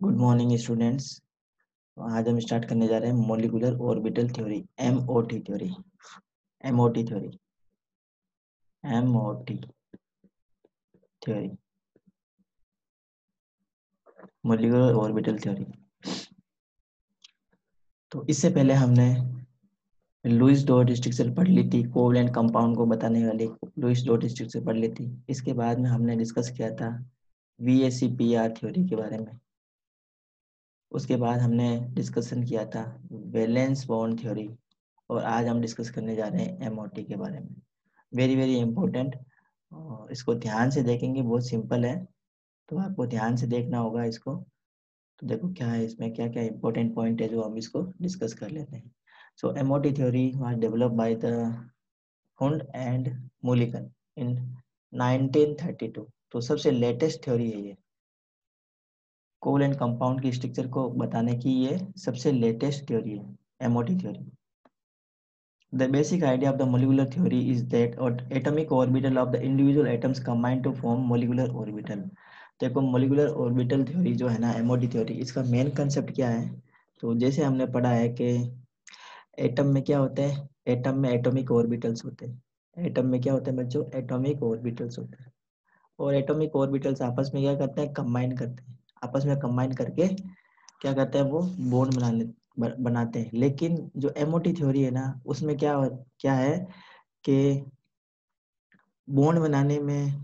Good morning students. आज हम start करने जा रहे हैं molecular orbital theory, MOT theory. MOT theory MOT theory molecular orbital theory. तो इससे पहले हमने लुईस डॉट स्ट्रक्चर पढ़ ली थी, कोवलेंट कंपाउंड को बताने वाली लुईस डॉट स्ट्रक्चर पढ़ ली थी। इसके बाद में हमने डिस्कस किया था VACPR थ्योरी के बारे में। उसके बाद हमने डिस्कशन किया था वैलेंस बॉन्ड थ्योरी, और आज हम डिस्कस करने जा रहे हैं एमओटी के बारे में। Very very important. इसको ध्यान से देखेंगे, बहुत सिंपल है, तो आपको ध्यान से देखना होगा इसको। तो देखो क्या है इसमें, क्या क्या इंपॉर्टेंट पॉइंट है जो हम इसको डिस्कस कर लेते हैं। So MOT theory was developed by the Hund and Mulliken in 1932। तो सबसे लेटेस्ट थ्योरी है ये, कोवलेंट कंपाउंड की स्ट्रक्चर को बताने की ये सबसे लेटेस्ट थ्योरी है, MOT theory. The basic idea of the molecular theory is that atomic orbital of the individual atoms combine to form molecular orbital। देखो मोलिकुलर ऑर्बिटल थ्योरी जो है ना, एमओटी थ्योरी, इसका मेन कंसेप्ट क्या है। तो जैसे हमने पढ़ा है कि एटम में क्या होते हैं, एटम में एटॉमिक ऑर्बिटल्स होते हैं। एटम में क्या होते हैं बच्चों, एटॉमिक ऑर्बिटल्स होते हैं। और एटॉमिक ऑर्बिटल्स आपस में क्या करते हैं, कंबाइन करते हैं। आपस में कंबाइन करके क्या करते हैं, वो बॉन्ड बनाते हैं। लेकिन जो एमओटी थ्योरी है ना, उसमें क्या क्या है कि बॉन्ड बनाने में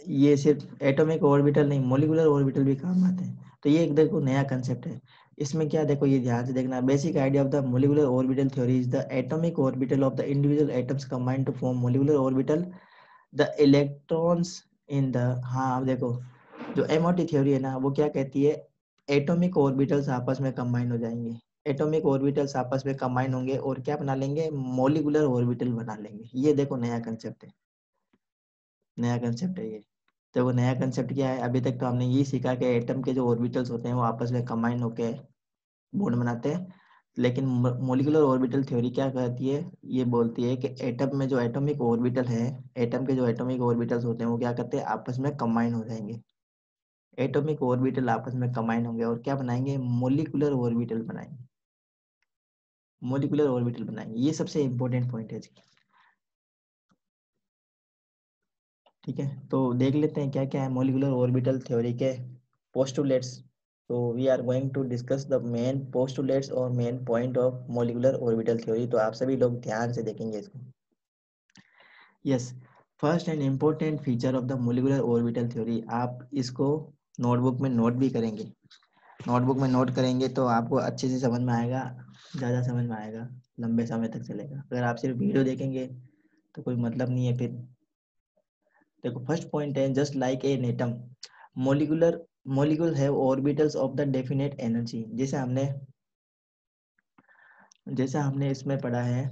ये सिर्फ एटॉमिक ऑर्बिटल नहीं, मॉलिक्यूलर ऑर्बिटल भी काम आते हैं। तो ये एक देखो नया कंसेप्ट है। इसमें क्या देखो, ये ध्यान से देखना, basic idea of the molecular orbital theory is the atomic orbital of the individual atoms combine to form molecular orbital. The electrons in the, हाँ अब देखो, जो एमओटी थ्योरी है ना, वो क्या कहती है, एटॉमिक ऑर्बिटल्स आपस में कंबाइन हो जाएंगे। एटॉमिक ऑर्बिटल्स आपस में कंबाइन होंगे और क्या बना लेंगे, मॉलिक्यूलर ऑर्बिटल बना लेंगे। ये देखो नया कंसेप्ट है, नया कंसेप्ट है ये। तो वो नया कंसेप्ट क्या है, अभी तक तो हमने यही सीखा कि एटम के जो ऑर्बिटल्स होते हैं वो आपस में कंबाइन होके बॉन्ड बनाते हैं। लेकिन मॉलिक्यूलर ऑर्बिटल थ्योरी क्या कहती है, ये बोलती है कि एटम में जो एटॉमिक ऑर्बिटल है, एटम के जो एटॉमिक ऑर्बिटल्स होते हैं वो क्या करते हैं, आपस में कंबाइन हो जाएंगे। एटॉमिक ऑर्बिटल आपस में कंबाइन होंगे और क्या बनाएंगे, मॉलिक्यूलर ऑर्बिटल बनाएंगे। मॉलिक्यूलर ऑर्बिटल बनाएंगे, ये सबसे इंपॉर्टेंट पॉइंट है जी। ठीक है, तो देख लेते हैं क्या क्या है मॉलिक्यूलर ऑर्बिटल थ्योरी के पोस्टुलेट्स। तो we are going to discuss the main postulates और main point of molecular orbital theory. तो आप सभी लोग ध्यान से देखेंगे इसको। Yes, first and important feature of the molecular orbital theory, आप इसको नोटबुक में नोट भी करेंगे। नोटबुक में नोट करेंगे तो आपको अच्छे से समझ में आएगा, ज़्यादा समझ में आएगा, लंबे समय तक चलेगा। अगर आप सिर्फ वीडियो देखेंगे तो कोई मतलब नहीं है फिर। देखो फर्स्ट पॉइंट है, just like an atom molecular molecule have orbitals of the definite energy. जैसा हमने इसमें पढ़ा है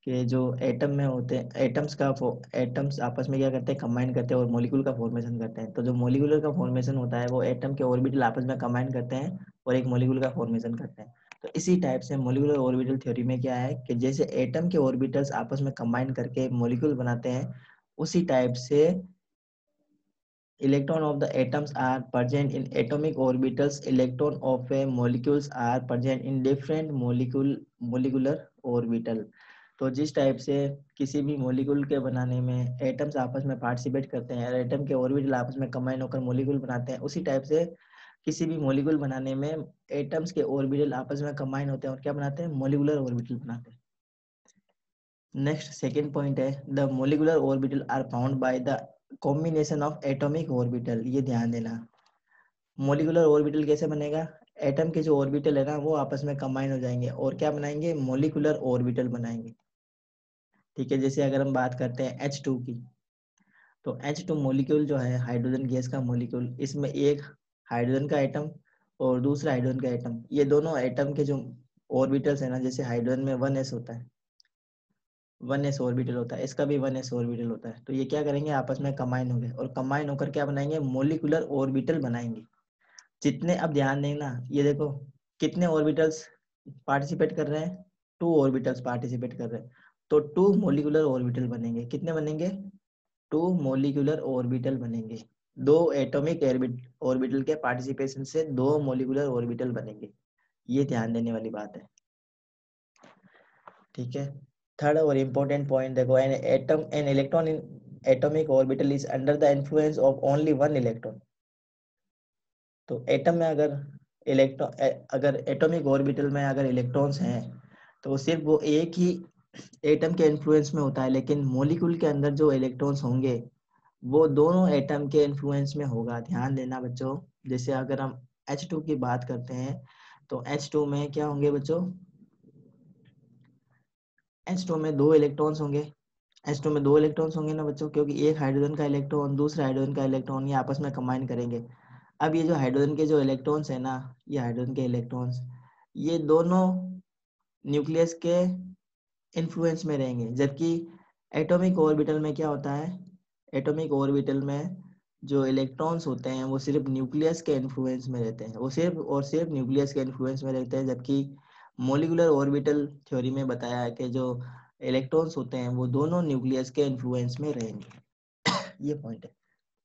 कि जो एटम में होते हैं, एटम्स आपस में क्या करते हैं, कंबाइन करते हैं और मॉलिक्यूल का फॉर्मेशन करते हैं। तो जो मॉलिक्यूलर का फॉर्मेशन होता है वो एटम के ऑर्बिटल आपस में कंबाइन करते हैं और एक मॉलिक्यूल का फॉर्मेशन करते हैं। तो इसी टाइप से मॉलिक्यूलर ऑर्बिटल थ्योरी में क्या है कि जैसे एटम के ऑर्बिटल्स आपस में कंबाइन करके मॉलिक्यूल बनाते हैं, उसी टाइप से electron of the atoms are present in atomic orbitals. Electron of a molecules are present in different molecular orbital। तो जिस टाइप से किसी भी मॉलिक्यूल के बनाने में एटम्स आपस में पार्टिसिपेट करते हैं और एटम के ऑर्बिटल आपस में कंबाइन होकर मॉलिक्यूल बनाते हैं, उसी टाइप से किसी भी मॉलिक्यूल बनाने में एटम्स के ऑर्बिटल आपस में कंबाइन होते हैं और क्या बनाते हैं, मॉलिक्यूलर ऑर्बिटल बनाते हैं। नेक्स्ट सेकेंड पॉइंट है, the molecular orbital are found by the combination of atomic orbital. ये ध्यान देना, मोलिकुलर ऑर्बिटल कैसे बनेगा, एटम के जो ऑर्बिटल है ना वो आपस में कंबाइन हो जाएंगे और क्या बनाएंगे, मोलिकुलर ऑर्बिटल बनाएंगे। ठीक है, जैसे अगर हम बात करते हैं H2 की, तो H2 मॉलिक्यूल जो है हाइड्रोजन गैस का मॉलिक्यूल, इसमें एक हाइड्रोजन का एटम और दूसरा हाइड्रोजन का एटम, ये दोनों एटम के जो ऑर्बिटल्स है ना, जैसे हाइड्रोजन में 1s होता है, 1s ऑर्बिटल होता है, इसका भी 1s ऑर्बिटल होता है। तो ये क्या करेंगे, आपस में कंबाइन होंगे और कंबाइन होकर क्या बनाएंगे, मॉलिक्यूलर ऑर्बिटल बनाएंगे। जितने, अब ध्यान देना, ये देखो कितने ऑर्बिटल्स पार्टिसिपेट कर रहे हैं, 2 ऑर्बिटल्स पार्टिसिपेट कर रहे हैं, तो 2 मॉलिक्यूलर ऑर्बिटल बनेंगे। कितने बनेंगे, 2 मॉलिक्यूलर ऑर्बिटल बनेंगे। दो एटॉमिक ऑर्बिटल के पार्टिसिपेशन से दो मोलिकुलर ऑर्बिटल बनेंगे। ये ध्यान देने वाली बात है, ठीक है। थर्ड और इम्पोर्टेंट पॉइंट देखो, N electron in atomic orbital is under the influence of only one electron. तो एटम में अगर एटॉमिक ऑर्बिटल में अगर इलेक्ट्रॉन्स हैं तो वो सिर्फ वो एक ही एटम के इन्फ्लुएंस में होता है, लेकिन मॉलिक्यूल के अंदर जो इलेक्ट्रॉन्स होंगे वो दोनों एटम के इन्फ्लुएंस में होगा। ध्यान देना बच्चों, जैसे अगर हम H2 की बात करते हैं तो H2 में क्या होंगे बच्चों, H2 में दो इलेक्ट्रॉन्स होंगे। H2 में दो इलेक्ट्रॉन्स होंगे ना बच्चों, क्योंकि एक हाइड्रोजन का इलेक्ट्रॉन दूसरे हाइड्रोजन का इलेक्ट्रॉन ये आपस में कंबाइन करेंगे। अब ये जो हाइड्रोजन के जो इलेक्ट्रॉन्स है ना, ये हाइड्रोजन के इलेक्ट्रॉन्स ये दोनों न्यूक्लियस के इन्फ्लुएंस में रहेंगे, जबकि एटॉमिक ऑर्बिटल में क्या होता है, एटॉमिक ऑर्बिटल में जो इलेक्ट्रॉन्स होते हैं वो सिर्फ न्यूक्लियस के इन्फ्लुएंस में रहते हैं, वो सिर्फ और सिर्फ न्यूक्लियस के इन्फ्लुएंस में रहते हैं। जबकि मॉलिक्यूलर ऑर्बिटल थ्योरी में बताया है कि जो इलेक्ट्रॉन्स होते हैं वो दोनों न्यूक्लियस के इन्फ्लुएंस में रहेंगे। ये पॉइंट है।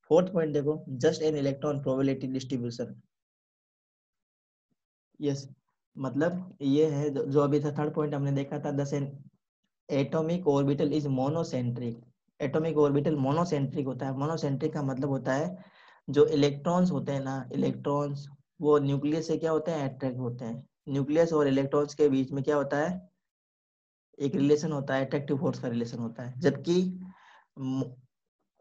फोर्थ पॉइंट देखो, just an electron probability distribution. Yes, मतलब ये है जो अभी था थर्ड पॉइंट हमने देखा था, दस N atomic orbital is monocentric. Atomic orbital monocentric होता है। मोनोसेंट्रिक का मतलब होता है जो इलेक्ट्रॉन्स होते हैं ना, इलेक्ट्रॉन्स वो न्यूक्लियस से क्या होते हैं, अट्रैक्ट होते हैं। न्यूक्लियस और इलेक्ट्रॉन्स के बीच में क्या होता है, एक रिलेशन होता है, अट्रैक्टिव फोर्स का रिलेशन होता है। जबकि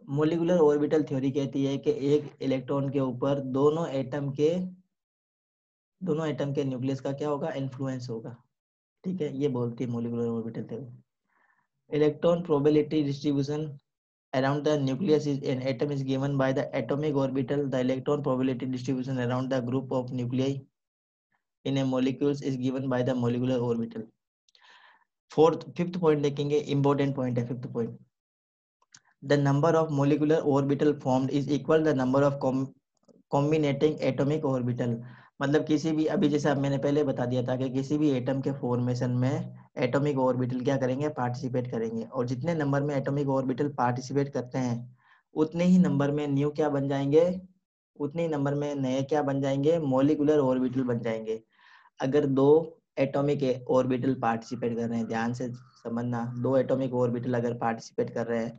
मोलिकुलर ऑर्बिटल थ्योरी कहती है कि एक इलेक्ट्रॉन के ऊपर दोनों एटम के न्यूक्लियस का क्या होगा, इन्फ्लुएंस होगा। ठीक है, ये बोलती है molecular orbital theory. Electron probability distribution around the nucleus is an atom is given by the atomic orbital. The electron probability distribution around the group of nuclei in a molecules is given by the molecular orbital. Fifth point देखेंगे, important point है fifth point. The number of molecular orbital formed is equal the number of combining atomic orbital. मतलब किसी भी, अभी जैसे अब मैंने पहले बता दिया था कि किसी भी एटम के फॉर्मेशन में एटॉमिक ऑर्बिटल क्या करेंगे, पार्टिसिपेट करेंगे। और जितने नंबर में एटॉमिक ऑर्बिटल पार्टिसिपेट करते हैं उतने ही नंबर में न्यू क्या बन जाएंगे, उतने ही नंबर में नए क्या बन जाएंगे, मोलिकुलर ऑर्बिटल बन जाएंगे। अगर दो एटॉमिक ऑर्बिटल पार्टिसिपेट कर रहे हैं, ध्यान से समझना, दो एटॉमिक ऑर्बिटल अगर पार्टिसिपेट कर रहे हैं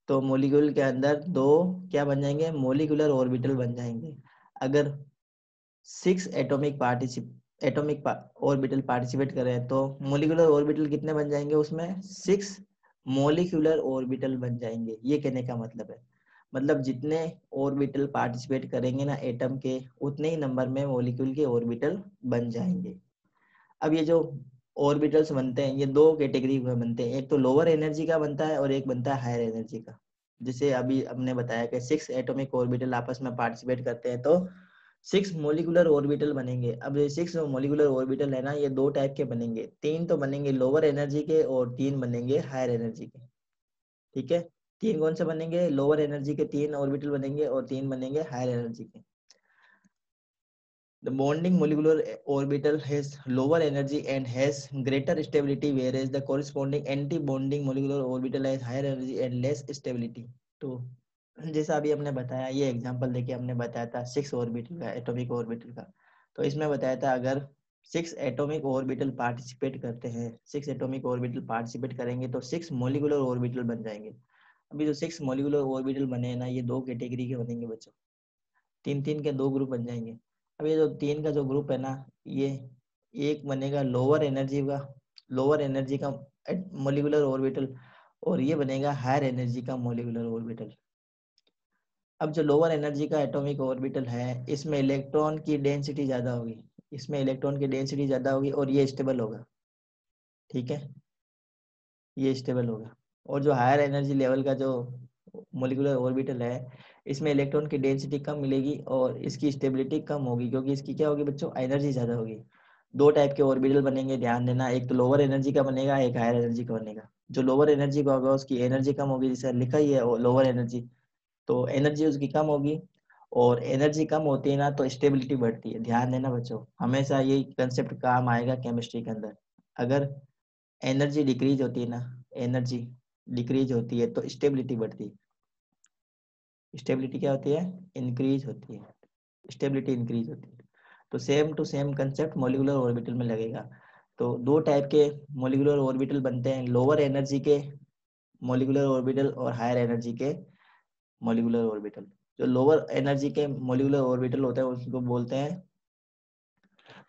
तो मोलिक्यूल के अंदर दो क्या बन जाएंगे, मोलिकुलर ऑर्बिटल बन जाएंगे। अगर 6 एटॉमिक ऑर्बिटल पार्टिसिपेट कर रहे हैं तो मोलिकुलर ऑर्बिटल कितने बन जाएंगे, उसमें 6 मोलिकुलर ऑर्बिटल बन जाएंगे। ये कहने का मतलब है, मतलब जितने ऑर्बिटल पार्टिसिपेट करेंगे ना एटम के, उतने ही नंबर में मॉलिक्यूल के ऑर्बिटल बन जाएंगे। अब ये जो ऑर्बिटल्स बनते हैं ये दो कैटेगरी में बनते हैं, एक तो लोअर एनर्जी का बनता है और एक बनता है हायर एनर्जी का। जैसे अभी हमने बताया कि 6 एटॉमिक ऑर्बिटल आपस में पार्टिसिपेट करते हैं तो 6 मोलिकुलर ऑर्बिटल बनेंगे। अब ये 6 मोलिकुलर ऑर्बिटल है ना, ये दो टाइप के बनेंगे, 3 तो बनेंगे लोअर एनर्जी के और 3 बनेंगे हायर एनर्जी के। ठीक है, 3 कौन से बनेंगे, लोअर एनर्जी के 3 ऑर्बिटल बनेंगे और 3 बनेंगे हायर एनर्जी के। The bonding molecular orbital has lower energy and has greater stability, whereas the corresponding anti-bonding molecular orbital has higher energy and less stability. तो जैसा अभी हमने बताया, ये एग्जांपल देके हमने बताया था 6 ऑर्बिटल का, एटॉमिक ऑर्बिटल का। तो इसमें बताया था अगर 6 एटॉमिक ऑर्बिटल पार्टिसिपेट करते हैं, 6 एटॉमिक ऑर्बिटल पार्टिसिपेट करेंगे तो 6 मोलिकुलर ऑर्बिटल बन जाएंगे। अभी जो 6 मोलिकुलर ऑर्बिटल बने हैं ना, ये दो कैटेगरी के बनेंगे बच्चों, 3-3 के दो ग्रुप बन जाएंगे। अब ये जो 3 का जो ग्रुप है ना, ये एक बनेगा लोअर एनर्जी का मोलिकुलर ऑर्बिटल और ये बनेगा हायर एनर्जी का मोलिकुलर ऑर्बिटल। अब जो लोअर एनर्जी का एटॉमिक ऑर्बिटल है इसमें इलेक्ट्रॉन की डेंसिटी ज्यादा होगी, इसमें इलेक्ट्रॉन की डेंसिटी ज्यादा होगी और ये स्टेबल होगा। ठीक है, ये स्टेबल होगा। और जो हायर एनर्जी लेवल का जो मोलिकुलर ऑर्बिटल है इसमें इलेक्ट्रॉन की डेंसिटी कम मिलेगी और इसकी स्टेबिलिटी कम होगी, क्योंकि इसकी क्या होगी बच्चों, एनर्जी ज्यादा होगी। दो टाइप के ऑर्बिटल बनेंगे, ध्यान देना, एक तो लोअर एनर्जी का बनेगा, एक हायर एनर्जी का बनेगा। जो लोअर एनर्जी का होगा उसकी एनर्जी कम होगी, जैसे लिखा ही है लोअर एनर्जी, तो एनर्जी उसकी कम होगी। और एनर्जी कम होती है ना तो स्टेबिलिटी बढ़ती है। ध्यान देना बच्चों, हमेशा यही कंसेप्ट काम आएगा केमिस्ट्री के अंदर। अगर एनर्जी डिक्रीज होती है ना, एनर्जी डिक्रीज होती है तो स्टेबिलिटी बढ़ती है। स्टेबिलिटी क्या होती है, इंक्रीज होती है, स्टेबिलिटी इंक्रीज होती है। तो same to same concept molecular orbital में लगेगा। तो दो टाइप के मॉलिक्यूलर ऑर्बिटल बनते हैं, लोअर एनर्जी के मॉलिक्यूलर ऑर्बिटल और हायर एनर्जी के मॉलिक्यूलर ऑर्बिटल। जो लोअर एनर्जी के मॉलिक्यूलर ऑर्बिटल होते हैं उसको बोलते हैं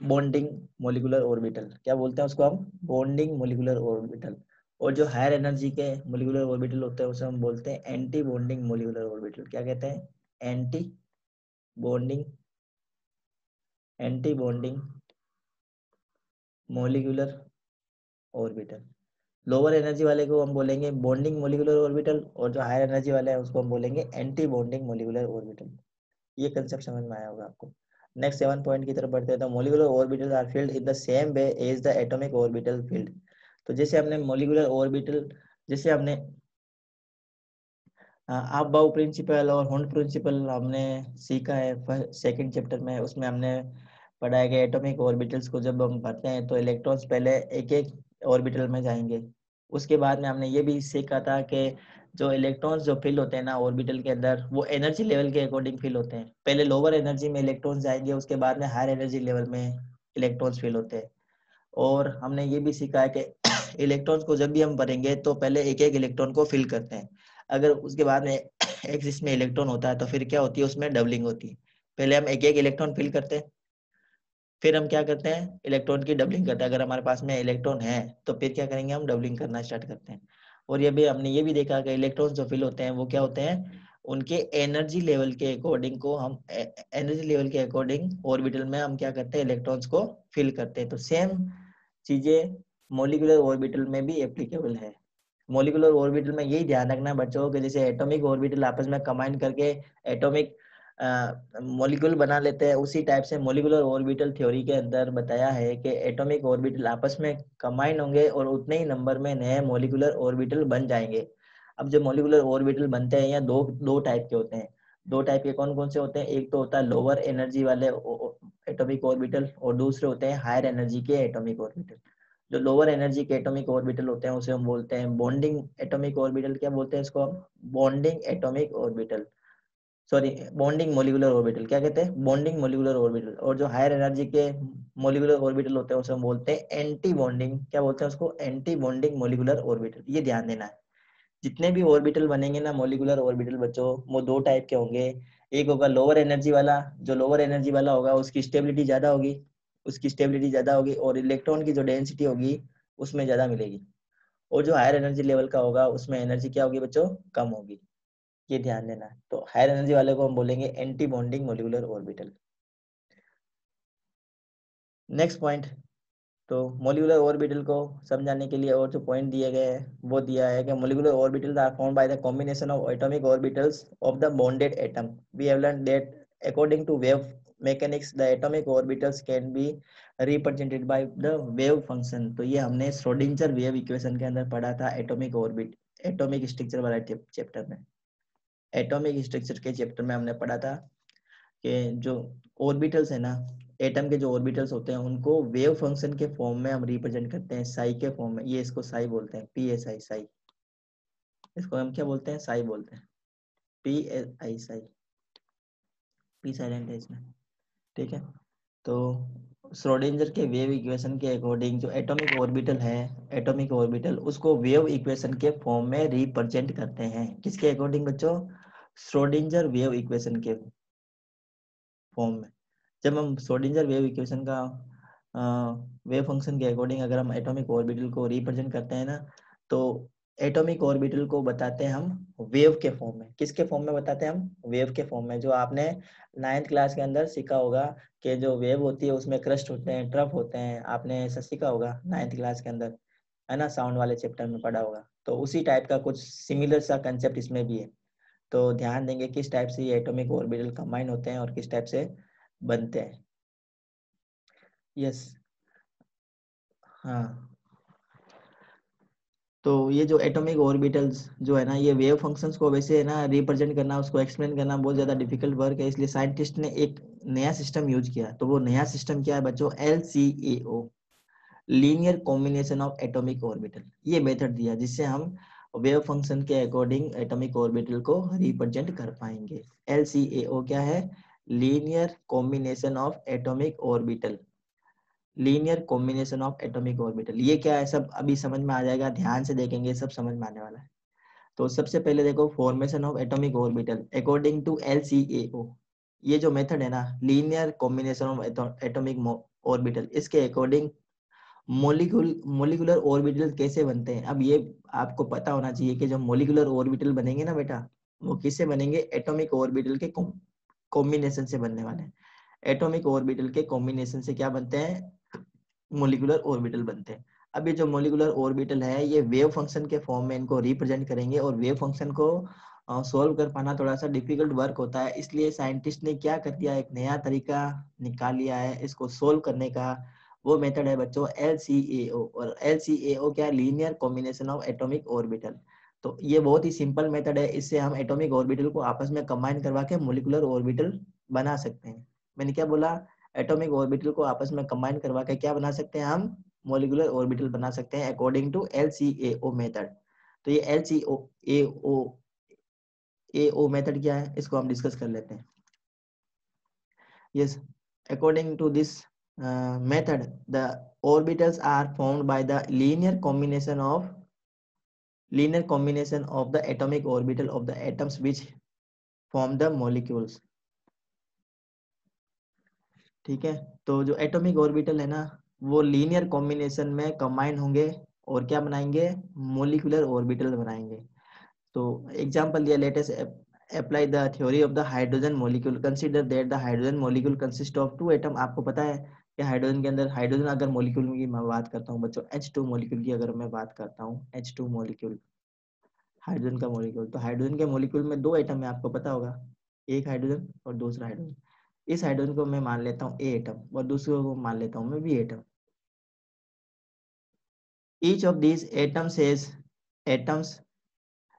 बॉन्डिंग मॉलिक्यूलर ऑर्बिटल। क्या बोलते हैं उसको हम, बॉन्डिंग मॉलिक्यूलर ऑर्बिटल। और जो हायर एनर्जी के मॉलिक्यूलर ऑर्बिटल होते हैं उसे हम बोलते हैं एंटी बॉन्डिंग मॉलिक्यूलर ऑर्बिटल। क्या कहते हैं, anti bonding, anti bonding molecular orbital. Lower energy वाले को हम बोलेंगे बॉन्डिंग मॉलिक्यूलर ऑर्बिटल और जो हायर एनर्जी वाला है उसको हम बोलेंगे एंटी बॉन्डिंग मॉलिक्यूलर ऑर्बिटल। ये कंसेप्ट समझ में आया होगा आपको। नेक्स्ट 7 पॉइंट की तरफ बढ़ते हैं। तो molecular orbital are filled in the same way as the atomic orbital filled. तो जैसे हमने मॉलिक्यूलर ऑर्बिटल, जैसे हमने अबाउ प्रिंसिपल और हुंड प्रिंसिपल हमने सीखा है सेकंड चैप्टर में, उसमें हमने पढ़ा है कि एटॉमिक ऑर्बिटल्स को जब हम भरते हैं तो इलेक्ट्रॉन्स पहले एक एक ऑर्बिटल में जाएंगे। उसके बाद में हमने ये भी सीखा था कि जो इलेक्ट्रॉन्स जो फिल होते हैं ना ऑर्बिटल के अंदर, वो एनर्जी लेवल के अकॉर्डिंग फिल होते हैं। पहले लोअर एनर्जी में इलेक्ट्रॉन्स जाएंगे, उसके बाद में हायर एनर्जी लेवल में इलेक्ट्रॉन्स फिल होते हैं। और हमने ये भी सीखा है कि इलेक्ट्रॉन्स को जब भी हम भरेंगे तो पहले एक एक इलेक्ट्रॉन को फिल करते हैं। अगर उसके बाद में एक इसमें इलेक्ट्रॉन होता है तो फिर क्या होती है, उसमें डबलिंग होती है। पहले हम एक एक इलेक्ट्रॉन फिल करते हैं, फिर हम क्या करते हैं, इलेक्ट्रॉन की डबलिंग करते हैं। अगर हमारे पास में इलेक्ट्रॉन है तो फिर क्या करेंगे, हम डबलिंग करना स्टार्ट करते हैं। और ये भी हमने ये भी देखा कि इलेक्ट्रॉन जो फिल होते हैं वो क्या होते हैं, उनके एनर्जी लेवल के अकॉर्डिंग को हम एनर्जी लेवल के अकॉर्डिंग ऑर्बिटल में हम क्या करते हैं, इलेक्ट्रॉन्स को फिल करते हैं। तो सेम चीजें मॉलिक्यूलर ऑर्बिटल में भी एप्लीकेबल है। मॉलिक्यूलर ऑर्बिटल में यही ध्यान रखना बच्चों कि जैसे एटॉमिक ऑर्बिटल आपस में कंबाइन करके एटॉमिक मॉलिक्यूल बना लेते हैं, उसी टाइप से मॉलिक्यूलर ऑर्बिटल थ्योरी के अंदर बताया है कि एटॉमिक ऑर्बिटल आपस में कंबाइन होंगे और उतने ही नंबर में नए मॉलिक्यूलर ऑर्बिटल बन जाएंगे। अब जो मॉलिक्यूलर ऑर्बिटल बनते हैं या दो दो टाइप के होते हैं। दो टाइप के कौन कौन से होते हैं, एक तो होता है लोअर एनर्जी वाले एटॉमिक ऑर्बिटल और दूसरे होते हैं हायर एनर्जी के एटॉमिक ऑर्बिटल। जो लोअर एनर्जी के एटॉमिक ऑर्बिटल होते हैं उसे हम बोलते हैं बॉन्डिंग एटॉमिक ऑर्बिटल। क्या बोलते हैं इसको हम, bonding atomic orbital, sorry bonding molecular orbital. क्या कहते हैं, बॉन्डिंग मॉलिक्यूलर ऑर्बिटल। और जो हायर एनर्जी के मॉलिक्यूलर ऑर्बिटल होते हैं उसे हम बोलते हैं एंटी बॉन्डिंग, क्या बोलते हैं उसको, एंटी बॉन्डिंग मॉलिक्यूलर ऑर्बिटल। ये ध्यान देना है, जितने भी ऑर्बिटल बनेंगे ना मॉलिक्यूलर ऑर्बिटल बच्चों, वो दो टाइप के होंगे। एक होगा लोअर एनर्जी वाला, जो लोअर एनर्जी वाला होगा उसकी स्टेबिलिटी ज्यादा होगी, उसकी स्टेबिलिटी ज्यादा होगी और इलेक्ट्रॉन की जो डेंसिटी होगी उसमें ज्यादा मिलेगी। और जो हायर एनर्जी लेवल का होगा उसमें एनर्जी क्या होगी बच्चों, कम होगी। ये ध्यान देना है। तो हायर एनर्जी वाले को हम बोलेंगे anti bonding molecular orbital. Next point, तो मॉलिक्यूलर ऑर्बिटल को समझाने के लिए और जो पॉइंट दिए गए हैं वो दिया है कि molecular orbitals are formed by the combination of atomic orbitals of the bonded atom. We have learned that according to wave mechanics the atomic orbitals can be represented by the wave function. तो ये हमने Schrodinger wave equation के अंदर पढ़ा था atomic orbit, atomic structure वाला chapter में। Atomic structure के चैप्टर में हमने पढ़ा था कि जो ऑर्बिटल्स है ना, एटम के जो ऑर्बिटल्स होते हैं उनको वेव फंक्शन के फॉर्म में हम रिप्रेजेंट करते हैं, साई के फॉर्म में। ये इसको साई बोलते हैं, पी एस आई साई। इसको हम क्या बोलते हैं, साई बोलते हैं, P S I Sai. P silent है इसमें, ठीक है। तो श्रोडिंगर के वेव इक्वेशन के अकॉर्डिंग जो एटॉमिक ऑर्बिटल है, एटॉमिक ऑर्बिटल उसको वेव इक्वेशन के फॉर्म में रिप्रेजेंट करते हैं। किसके अकॉर्डिंग बच्चों, श्रोडिंगर वेव इक्वेशन के फॉर्म में। जब हम श्रोडिंगर वेव इक्वेशन का वेव फंक्शन के अकॉर्डिंग अगर हम एटॉमिक ऑर्बिटल को रिप्रेजेंट करते हैं ना, तो एटॉमिक ऑर्बिटल को बताते हैं हम वेव के फॉर्म में। किसके फॉर्म में बताते हैं हम, वेव के फॉर्म में। जो आपने 9th क्लास के अंदर सीखा होगा कि जो वेव होती है उसमें क्रस्ट होते हैं, ट्रफ होते हैं, आपने ऐसा सीखा होगा 9th क्लास के अंदर, है ना, साउंड वाले चैप्टर में पढ़ा होगा। तो उसी टाइप का कुछ सिमिलर सा कंसेप्ट इसमें भी है। तो ध्यान देंगे किस टाइप से ये एटॉमिक ऑर्बिटल कंबाइन होते हैं और किस टाइप से बनते हैं। यस, हाँ। तो ये जो एटॉमिक ऑर्बिटल्स जो है ना, ये वेव फंक्शंस को वैसे है ना रिप्रेजेंट करना, उसको एक्सप्लेन करना बहुत ज्यादा डिफिकल्ट वर्क है। इसलिए साइंटिस्ट ने एक नया सिस्टम यूज किया। तो वो नया सिस्टम क्या है बच्चों, LCAO, linear combination of atomic orbital. ये मेथड दिया जिससे हम वेव फंक्शन के अकॉर्डिंग एटॉमिक ऑर्बिटल को रिप्रेजेंट कर पाएंगे। LCAO क्या है? Linear combination of atomic orbital. Linear combination of atomic orbital, ये क्या है सब अभी समझ में आ जाएगा, ध्यान से देखेंगे सब समझ में आने वाला है। तो सबसे पहले देखो formation of atomic orbital according to LCAO। ये जो मेथड है ना, linear combination of atomic orbital, इसके अकॉर्डिंग मोलिकुलर ऑर्बिटल कैसे बनते हैं। अब ये आपको पता होना चाहिए कि जो मोलिकुलर ऑर्बिटल बनेंगे ना बेटा, वो किससे बनेंगे? एटॉमिक ऑर्बिटल के कॉम्बिनेशन से बनने वाले हैं। एटॉमिक ऑर्बिटल के कॉम्बिनेशन से क्या बनते हैं? मोलिकुलर ऑर्बिटल बनते हैं। अब ये जो मोलिकुलर ऑर्बिटल है, ये वेव फंक्शन के फॉर्म में इनको रिप्रेजेंट करेंगे, और वेव फंक्शन को सॉल्व कर पाना थोड़ा सा डिफिकल्ट वर्क होता है, इसलिए साइंटिस्ट ने क्या कर दिया, एक नया तरीका निकाल लिया है इसको सोल्व करने का। वो मेथड है बच्चों LCAO, और LCAO क्या है? Linear combination of atomic orbital. तो ये बहुत ही सिंपल मेथड है, इससे हम एटॉमिक ऑर्बिटल को आपस में कंबाइन करवा के मोलिकुलर ऑर्बिटल बना सकते हैं। मैंने क्या बोला? एटॉमिक ऑर्बिटल को आपस में कंबाइन करवा के क्या बना सकते हैं हम? मोलिकुलर ऑर्बिटल बना सकते हैं अकॉर्डिंग टू LCAO मेथड। तो ये LCAO मेथड क्या है, इसको हम डिस्कस कर लेते हैं। Yes, according to this method the orbitals are formed by the linear combination of the atomic orbital of the atoms which form the molecules। ठीक है, तो जो एटॉमिक ऑर्बिटल है ना, वो लीनियर कॉम्बिनेशन में कंबाइन होंगे और क्या बनाएंगे? मोलिकुलर ऑर्बिटल बनाएंगे। तो एग्जांपल दिया, let us apply the theory of the hydrogen molecule. Consider that the hydrogen molecule consist of two atom. आपको पता है कि हाइड्रोजन के अंदर, हाइड्रोजन अगर मॉलिक्यूल की मैं बात करता हूँ बच्चों, H2 मॉलिक्यूल की अगर मैं बात करता हूँ, H2 मॉलिक्यूल, हाइड्रोजन का मॉलिक्यूल, तो हाइड्रोजन के मॉलिक्यूल में दो एटम है, आपको पता होगा, एक हाइड्रोजन और दूसरा हाइड्रोजन। इस हाइड्रोजन को मैं मान लेता हूँ A एटम, और दूसरे को मान लेता हूँ मैं B atom. Each of these atoms,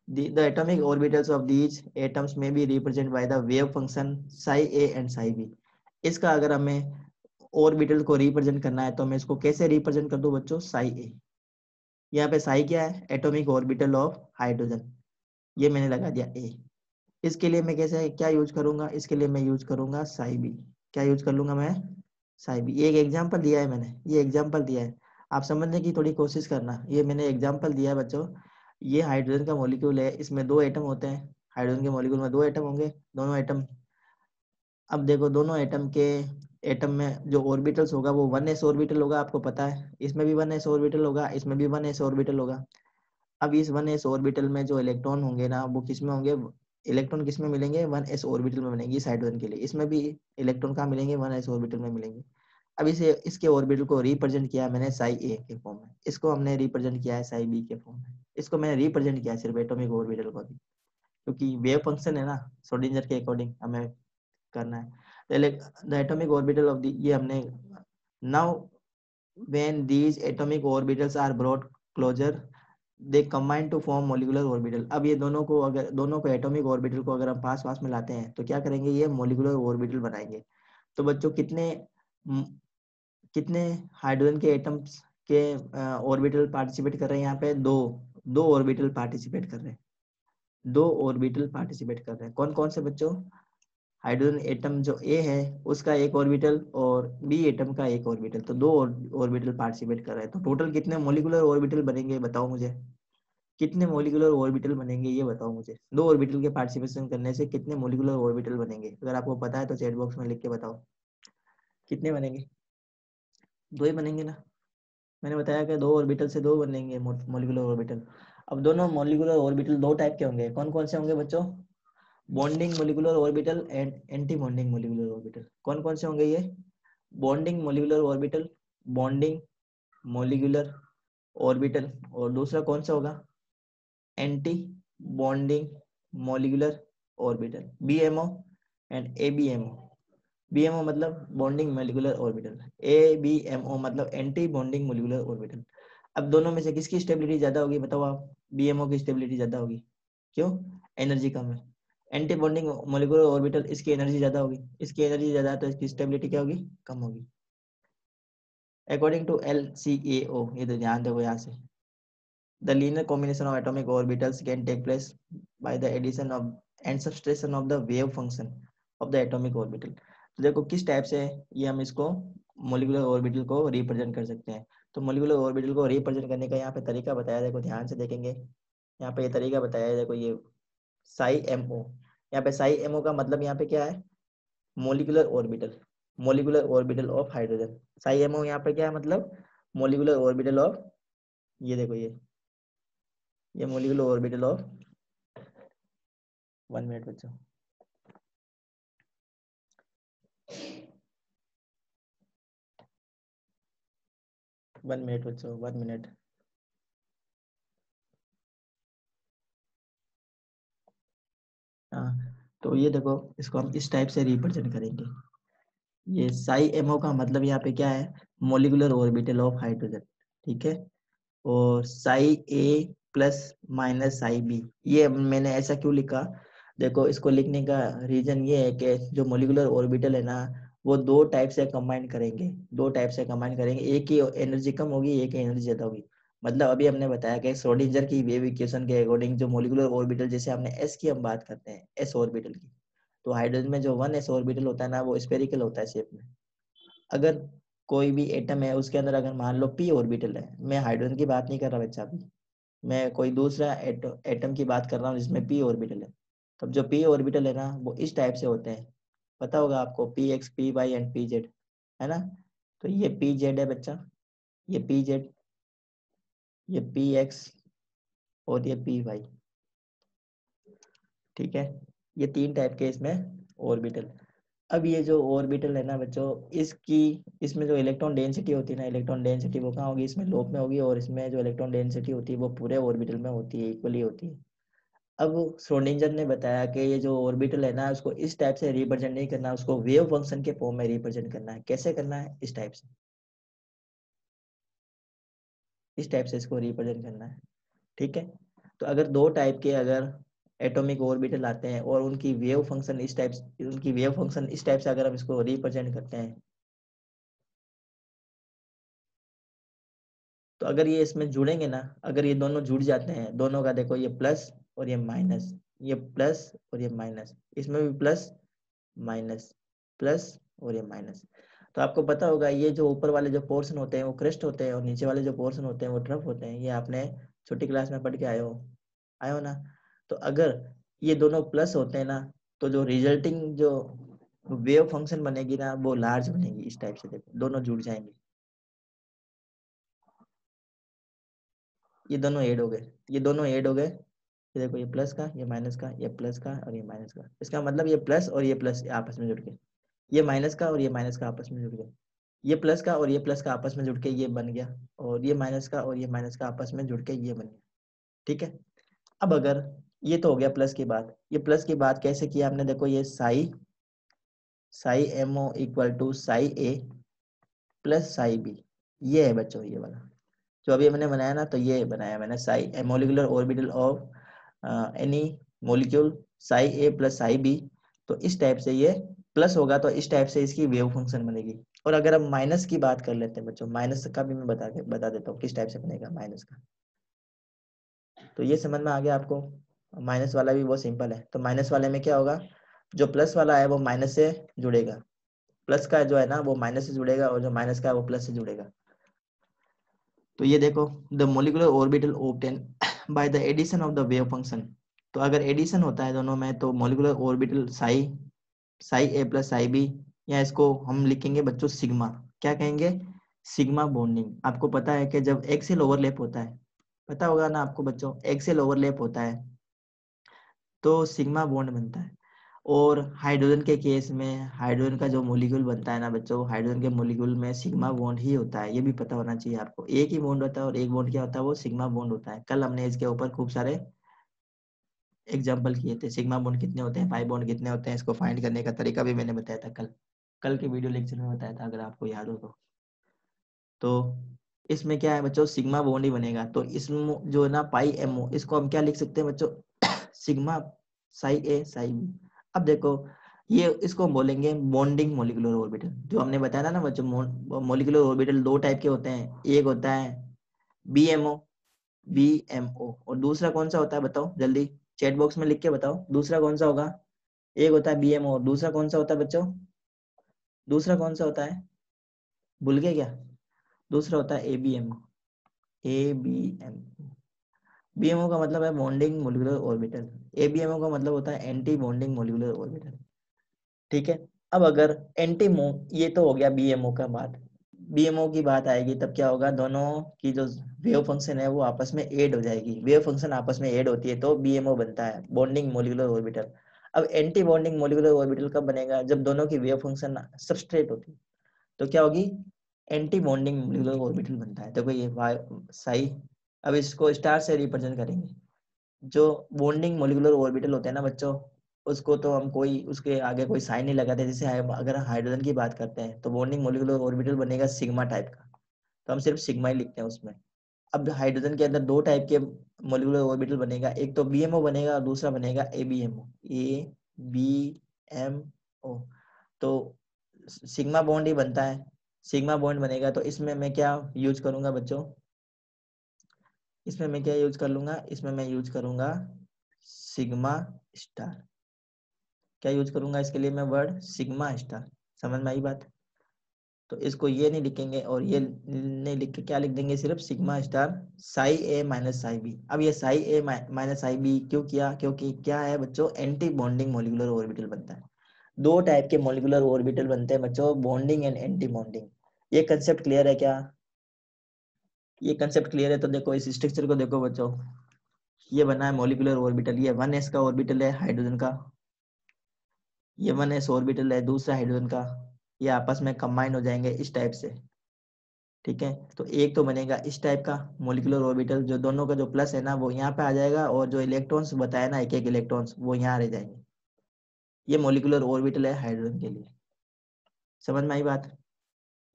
the atomic orbitals of these atoms may be represented by the wave function psi a and psi b। इसका अगर हमें ऑर्बिटल को रिप्रेजेंट करना है तो मैं इसको कैसे रिप्रेजेंट कर दूं बच्चों? psi a। यहाँ पे psi क्या है? एटॉमिक ऑर्बिटल ऑफ हाइड्रोजन, ये मैंने लगा दिया a। इसके लिए मैं कैसे क्या यूज करूंगा? इसके लिए मैं यूज करूंगा psi b। क्या यूज कर लूंगा मैं? psi b। ये एक एग्जांपल दिया है मैंने, ये एग्जांपल दिया है, आप समझने की थोड़ी कोशिश करना। ये मैंने एग्जांपल दिया है बच्चों। ये हाइड्रोजन का मॉलिक्यूल है, इसमें दो एटम होते हैं, हाइड्रोजन के मॉलिक्यूल में दो एटम होंगे, दोनों एटम। अब देखो दोनों एटम में जो ऑर्बिटल्स होगा वो 1s ऑर्बिटल होगा, आपको पता है, इसमें भी 1s ऑर्बिटल होगा, इसमें भी 1s ऑर्बिटल होगा। अब इस 1s ऑर्बिटल में जो इलेक्ट्रॉन होंगे ना, वो किस में होंगे? इलेक्ट्रॉन किस में मिलेंगे? 1s ऑर्बिटल में मिलेंगे। इस हाइड्रोजन के लिए इसमें भी इलेक्ट्रॉन कहाँ मिलेंगे? 1s ऑर्बिटल में मिलेंगे। अब इसे, इसके ऑर्बिटल को रिप्रेजेंट किया मैंने psi a के फॉर्म में, इसको हमने रिप्रेजेंट किया है psi b के फॉर्म में। इसको मैंने रिप्रेजेंट किया है सिर्फ एटॉमिक ऑर्बिटल को भी, क्योंकि वेव फंक्शन है ना, श्रोडिंगर के अकॉर्डिंग हमें करना है। The atomic orbital of the, ये हमने, now when these atomic orbitals are brought closer they combine to form molecular orbital. अब ये दोनों को, अगर दोनों को एटॉमिक ऑर्बिटल को अगर हम पास पास में लाते हैं तो क्या करेंगे? ये मॉलिकुलर ऑर्बिटल बनाएंगे। तो बच्चों कितने हाइड्रोजन के एटम्स के ऑर्बिटल पार्टिसिपेट कर रहे हैं? यहाँ पे दो, दो ऑर्बिटल पार्टिसिपेट कर रहे हैं, दो ऑर्बिटल पार्टिसिपेट कर रहे हैं। कौन कौन से बच्चों? हाइड्रोजन एटम जो A है उसका एक ऑर्बिटल, और B एटम का एक ऑर्बिटल, तो दो ऑर्बिटल पार्टिसिपेट कर रहे हैं। तो टोटल कितने मोलिकुलर ऑर्बिटल बनेंगे बताओ मुझे? कितने मोलिकुलर ऑर्बिटल बनेंगे ये बताओ मुझे? दो ऑर्बिटल के पार्टिसिपेशन करने से कितने मोलिकुलर ऑर्बिटल बनेंगे? अगर आपको पता है तो चैट बॉक्स में लिख के बताओ, कितने बनेंगे? दो ही बनेंगे ना, मैंने बताया कि दो ऑर्बिटल से दो बनेंगे मोलिकुलर ऑर्बिटल। अब दोनों मोलिकुलर ऑर्बिटल दो टाइप के होंगे, कौन कौन से होंगे बच्चों? Bonding molecular orbital and anti bonding molecular orbital. कौन कौन से होंगे ये? Bonding molecular orbital, bonding molecular orbital, और दूसरा कौन सा होगा? Anti bonding molecular orbital, BMO and ABMO। BMO मतलब बॉन्डिंग मोलिकुलर ऑर्बिटल, ABMO मतलब एंटी बॉन्डिंग मोलिकुलर ऑर्बिटल। अब दोनों में से किसकी स्टेबिलिटी ज्यादा होगी बताओ आप? BMO की स्टेबिलिटी ज्यादा होगी, क्यों? एनर्जी कम है। एंटी बॉन्डिंग मोलिकुलर ऑर्बिटल, इसकी एनर्जी ज्यादा होगी, इसकी एनर्जी ज्यादा है तो इसकी स्टेबिलिटी क्या होगी? कम होगी, अकॉर्डिंग टू LCAO। ये तो ध्यान दो यहाँ से, The linear combination of atomic orbitals can take place by the addition of and subtraction of the wave function of the atomic orbital. तो देखो किस टाइप से ये हम इसको मोलिकुलर ऑर्बिटल को रिप्रेजेंट कर सकते हैं। तो मोलिकुलर ऑर्बिटल को रिप्रेजेंट करने का यहाँ पे तरीका बताया, देखो ध्यान से देखेंगे, यहाँ पे ये तरीका बताया है, देखो ये साई एमओ, यहाँ पे साई एमओ का मतलब यहाँ पे क्या है, molecular orbital, molecular orbital of hydrogen. Psi MO यहाँ पे क्या है, मतलब मोलिकुलर ऑर्बिटल ऑफ, ये देखो ये मोलिकुलर ऑर्बिटल ऑफ, 1 मिनट बच्चों, वन मिनट बच्चों, 1 मिनट। हाँ, तो ये देखो इसको हम इस टाइप से रिप्रेजेंट करेंगे। ये साई एमओ का मतलब यहाँ पे क्या है, मोलिकुलर ऑर्बिटल ऑफ हाइड्रोजन, ठीक है। और Sai a plus minus psi b, ये मैंने ऐसा क्यों लिखा, देखो इसको लिखने का रीजन ये है कि जो मोलिकुलर ऑर्बिटल है ना, वो दो टाइप से कंबाइन करेंगे, दो टाइप से कंबाइन करेंगे, एक की एनर्जी कम होगी, एक की एनर्जी ज्यादा होगी। मतलब अभी हमने बताया कि श्रोडिंगर की वेव इक्वेशन के अकॉर्डिंग जो मोलिकुलर ऑर्बिटल, जैसे हमने एस की हम बात करते हैं, एस ऑर्बिटल की, तो हाइड्रोजन में जो 1s ऑर्बिटल होता है ना, वो स्फेरिकल होता है शेप में। अगर कोई भी एटम है उसके अंदर अगर मान लो p ऑर्बिटल है, मैं हाइड्रोजन की बात नहीं कर रहा बच्चा अभी, मैं कोई दूसरा एटम की बात कर रहा हूँ जिसमें p ऑर्बिटल है। तब जो p ऑर्बिटल है ना, वो इस टाइप से होते हैं, पता होगा आपको, p x p y and p z, है ना। तो ये पी जेड है बच्चा, ये पी जेड, ये पी एक्स और ये पी वाई, ठीक है। ये तीन टाइप के इसमें ऑर्बिटल। अब ये जो ऑर्बिटल है ना बच्चों, इसकी, इसमें जो इलेक्ट्रॉन डेंसिटी होती है ना, इलेक्ट्रॉन डेंसिटी वो कहाँ होगी, इसमें लोब में होगी, और इसमें जो इलेक्ट्रॉन डेंसिटी होती है वो पूरे ऑर्बिटल में होती है, इक्वली होती है। अब श्रोडिंगर ने बताया कि ये जो ऑर्बिटल है ना, उसको इस टाइप से रिप्रेजेंट नहीं करना, उसको वेव फंक्शन के फॉर्म में रिप्रेजेंट करना है। कैसे करना है, इस टाइप से, इस टाइप से इसको रिप्रेजेंट करना है, ठीक है। तो अगर दो टाइप के अगर एटॉमिक ऑर्बिटल आते हैं और उनकी वेव फंक्शन इस टाइप, उनकी वेव फंक्शन इस टाइप से अगर हम इसको रिप्रेजेंट करते हैं, तो अगर ये इसमें जुड़ेंगे ना, अगर ये दोनों जुड़ जाते हैं, दोनों का देखो ये प्लस और ये माइनस, ये प्लस और ये माइनस, इसमें भी प्लस माइनस, प्लस और ये माइनस। तो आपको पता होगा ये जो ऊपर वाले जो पोर्शन होते हैं वो क्रेस्ट होते हैं, और नीचे वाले जो पोर्शन होते हैं वो ट्रफ होते हैं। ये आपने छोटी क्लास में पढ़ के आए हो ना। तो अगर ये दोनों प्लस होते हैं ना, तो जो रिजल्टिंग जो वेव फंक्शन बनेगी ना, वो लार्ज बनेगी, इस टाइप से देखो दोनों जुड़ जाएंगे, ये दोनों ऐड हो गए, ये दोनों ऐड हो गए, ये देखो ये प्लस का, ये माइनस का, ये प्लस का और ये माइनस का, इसका मतलब ये प्लस और ये प्लस आपस में जुड़ के, ये माइनस का और ये माइनस का आपस में जुड़ गए, ये प्लस का और ये प्लस का आपस में जुड़ के ये बन गया, और ये माइनस का और ये माइनस का आपस में जुड़ के ये बन गया, ठीक है। अब अगर ये तो हो गया प्लस की बात, ये प्लस की बात कैसे किया आपने, देखो ये psi, psi MO equal to psi a plus psi b, ये है बच्चों ये वाला जो अभी मैंने बनाया ना, तो ये बनाया मैंने psi molecular orbital of any molecule psi a plus psi b. तो इस टाइप से ये प्लस होगा, तो इस टाइप से इसकी वेव फंक्शन बनेगी। और अगर हम माइनस की बात कर लेते हैं बच्चों, माइनस का भी मैं बता देता हूँ किस टाइप से बनेगा माइनस का। तो ये समझ में आ गया आपको, माइनस वाला भी बहुत सिंपल है। तो माइनस वाले में क्या होगा, जो प्लस वाला है वो माइनस से जुड़ेगा, प्लस का जो है ना वो माइनस से जुड़ेगा, और जो माइनस का है वो प्लस से जुड़ेगा। तो ये देखो, the molecular orbital obtain by the addition of the wave function. तो अगर एडिशन होता है दोनों में, तो molecular orbital psi, psi a plus psi b, या इसको हम लिखेंगे बच्चों सिग्मा, क्या कहेंगे, सिग्मा बॉन्डिंग। आपको पता है कि जब एक्सियल ओवरलैप होता है, पता होगा ना आपको बच्चों, एक्सियल ओवरलैप होता है तो सिग्मा बॉन्ड बनता है। और हाइड्रोजन के केस में, हाइड्रोजन का जो मॉलिक्यूल बनता है ना बच्चों, हाइड्रोजन के मॉलिक्यूल में सिग्मा बॉन्ड ही होता है, ये भी पता होना चाहिए आपको। एक ही बॉन्ड होता है, और एक बॉन्ड क्या होता है, वो सिग्मा बॉन्ड होता है। कल हमने इसके ऊपर खूब सारे एग्जाम्पल किए थे, सिग्मा बॉन्ड कितने होते हैं, पाई बॉन्ड कितने होते हैं, इसको फाइंड करने का तरीका भी मैंने बताया था कल, कल के वीडियो लेक्चर में बताया था, अगर आपको याद हो तो। इसमें क्या है बच्चों, सिग्मा बॉन्ड ही बनेगा। तो इसमें जो है ना पाई एमओ, इसको हम क्या लिख सकते हैं बच्चों, सिग्मा साई ए साई बी। अब देखो ये, इसको हम बोलेंगे बॉन्डिंग मोलिकुलर ऑर्बिटल। जो हमने बताया था ना बच्चों, मोलिकुलर ऑर्बिटल दो टाइप के होते हैं, एक होता है बीएमओ, BMO। और दूसरा कौन सा होता है बताओ जल्दी, चैट बॉक्स में लिख के बताओ दूसरा कौन सा होगा। एक होता है BMO, दूसरा कौन सा होता है बच्चों, दूसरा कौन सा होता है, भूल गए क्या? दूसरा होता है ABMO। ABMO, BMO का मतलब है बॉन्डिंग मोलिकुलर ऑर्बिटल, ABMO का मतलब होता है एंटी बॉन्डिंग मोलिकुलर ऑर्बिटल। ठीक है। अब अगर एंटी मो, ये तो हो गया BMO का बात, BMO की बात आएगी तब क्या होगा, दोनों की जो वेव फंक्शन है वो आपस में ऐड हो जाएगी, वेव फंक्शन आपस में ऐड होती है तो BMO बनता है, बॉन्डिंग मोलिकुलर ऑर्बिटल। अब एंटी बॉन्डिंग मोलिकुलर ऑर्बिटल कब बनेगा, जब दोनों की वेव फंक्शन सबस्ट्रेट होती है तो क्या होगी, एंटी बॉन्डिंग मोलिकुलर ऑर्बिटल बनता है। देखो ये सही। अब इसको स्टार से रिप्रेजेंट करेंगे, जो बॉन्डिंग मोलिकुलर ऑर्बिटल होते हैं ना बच्चों, उसको तो हम कोई उसके आगे कोई साइन नहीं लगाते, जैसे अगर हाइड्रोजन की बात करते हैं तो बॉन्डिंग मोलिकुलर ऑर्बिटल बनेगा सिग्मा टाइप का, तो हम सिर्फ सिग्मा ही लिखते हैं उसमें। अब हाइड्रोजन के अंदर दो टाइप के मोलिकुलर ऑर्बिटल बनेगा, एक तो BMO बनेगा और दूसरा बनेगा ABMO। ABMO, तो सिग्मा बॉन्ड ही बनता है, सिग्मा बॉन्ड बनेगा तो इसमें मैं क्या यूज करूंगा बच्चों, इसमें मैं क्या यूज कर लूंगा, इसमें मैं यूज करूंगा सिग्मा स्टार। क्या यूज करूंगा इसके लिए मैं वर्ड, सिग्मा स्टार। समझ में आई बात? तो इसको ये नहीं लिखेंगे और ये नहीं लिख के क्या लिख देंगे, सिर्फ सिग्मा स्टार साई ए माइनस साई बी। अब ये साई ए माइनस साई बी क्यों किया, क्योंकि क्या है बच्चों, एंटी बॉन्डिंग मोलिकुलर ऑर्बिटल बनता है। दो टाइप के मोलिकुलर ऑर्बिटल बनते हैं बच्चों, बॉन्डिंग एंड एंटी बॉन्डिंग। ये कंसेप्ट क्लियर है क्या? ये कंसेप्ट क्लियर है तो देखो इस स्ट्रक्चर को देखो बच्चों, ये बना है मोलिकुलर ऑर्बिटल, ये 1s का ऑर्बिटल है हाइड्रोजन का, ये 1s ऑर्बिटल है दूसरा हाइड्रोजन का, ये आपस में कंबाइन हो जाएंगे इस टाइप से। ठीक है, तो एक तो बनेगा इस टाइप का मोलिकुलर ऑर्बिटल, जो दोनों का जो प्लस है ना वो यहाँ पे आ जाएगा और जो इलेक्ट्रॉन्स बताया ना एक एक इलेक्ट्रॉन्स वो यहाँ रह जाएंगे। ये मोलिकुलर ऑर्बिटल है हाइड्रोजन के लिए। समझ में आई बात?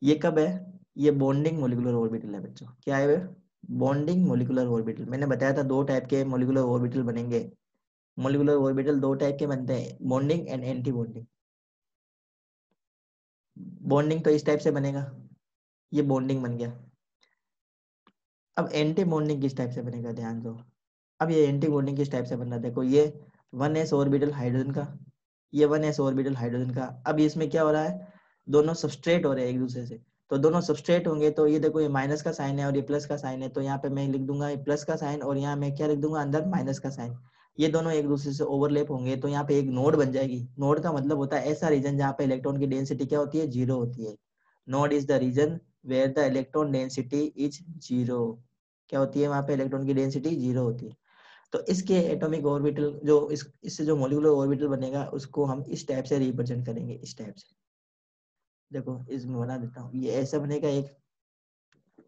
ये कब है, ये बॉन्डिंग मोलिकुलर ऑर्बिटल है बच्चों। क्या है बॉन्डिंग मोलिकुलर ऑर्बिटल, मैंने बताया था दो टाइप के मोलिकुलर ऑर्बिटल बनेंगे। मोलिकुलर ऑर्बिटल दो टाइप के बनते हैं, bonding and anti bonding. Bonding तो इस टाइप से बनेगा, ये बॉन्डिंग बन गया। अब एंटी बॉन्डिंग किस टाइप से बनेगा, ध्यान दो। अब ये एंटी बॉन्डिंग किस टाइप से बन रहा है, देखो ये 1s ऑर्बिटल हाइड्रोजन का, ये 1s ऑर्बिटल हाइड्रोजन का। अब इसमें क्या हो रहा है, दोनों सबस्ट्रेट हो रहे हैं एक दूसरे से, तो दोनों सबस्ट्रेट होंगे तो ये देखो ये माइनस का साइन है और ये प्लस का साइन है, तो यहाँ पे मैं लिख दूंगा ये प्लस का साइन और यहाँ मैं क्या लिख दूंगा अंदर माइनस का साइन। ये दोनों एक दूसरे से ओवरलैप होंगे तो यहाँ पे एक नोड बन जाएगी। नोड का मतलब होता है ऐसा रीजन जहाँ पे इलेक्ट्रॉन की डेंसिटी क्या होती है, जीरो होती है। Node is the region where the electron density is zero. क्या होती है वहां पे, इलेक्ट्रॉन की डेंसिटी जीरो होती है। तो इसके एटॉमिक ऑर्बिटल जो इससे जो मोलिकुलर ऑर्बिटल बनेगा उसको हम इस टाइप से रिप्रेजेंट करेंगे, इस टाइप से। देखो इसमें बना देता हूँ, ये ऐसा बनेगा एक,